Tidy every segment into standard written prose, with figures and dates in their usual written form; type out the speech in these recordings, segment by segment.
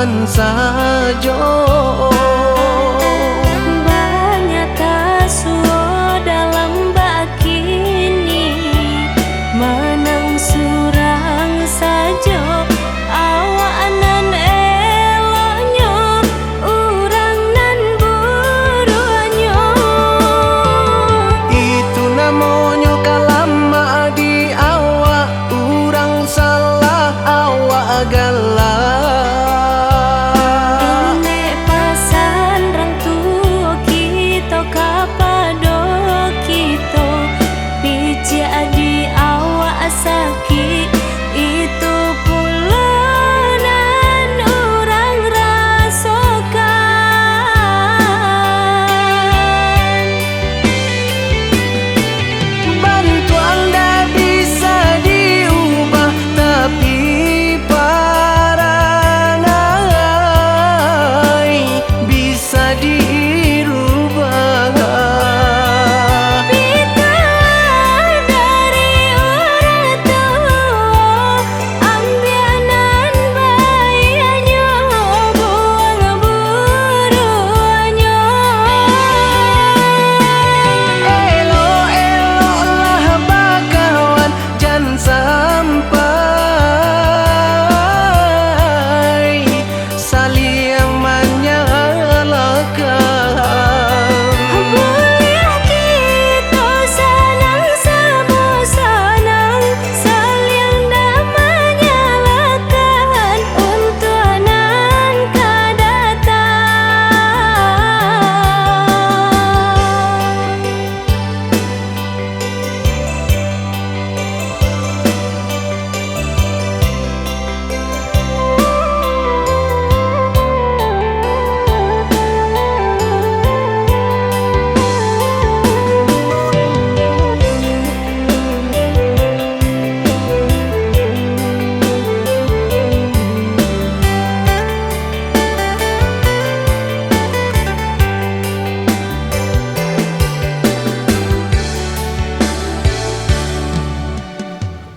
diucapkan saja. Banyak kasuo dalam bakini, menang surang saja. Awak nan eloknya, urang nan buruannya. Itu namanya kalama di awak, urang salah awak galak. Nek pasan rang tua kita kapado kita, pijak di awak sakit itu pulanan orang rasakan. Bantuan dah bisa diubah, tapi parangai bisa dirubah. Pita dari orang tua, ambianan bayinya, buang buruannya. Elok-eloklah bakawan, jangan sampai saling menyalahkan. Boleh kita senang sama senang, saling dah menyalahkan untuk nan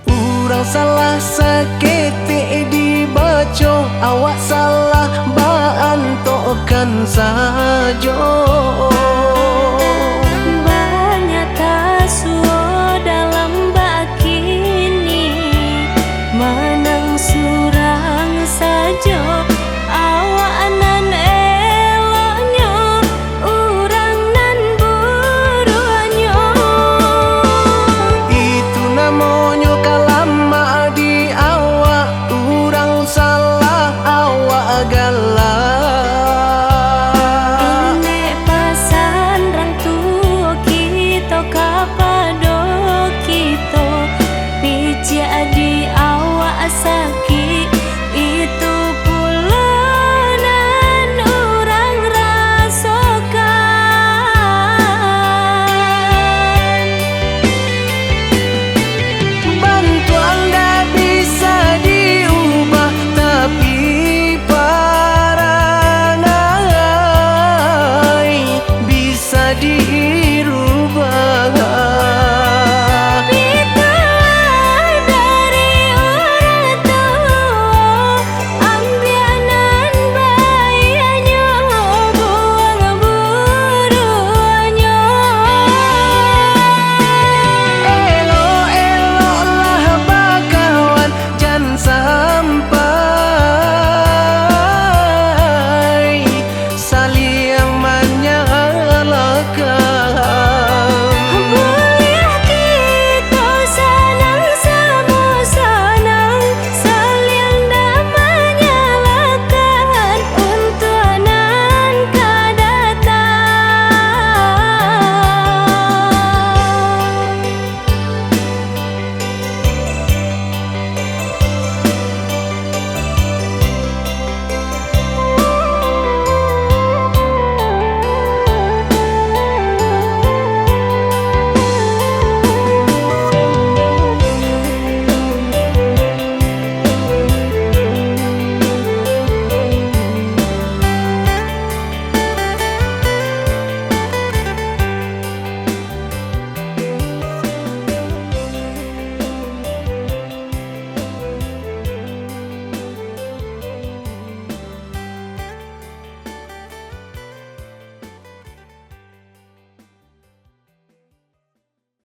Urang salah sakit dibaca, awak salah baantokan saja. banyak kasuo dalam bakini, menang surang saja.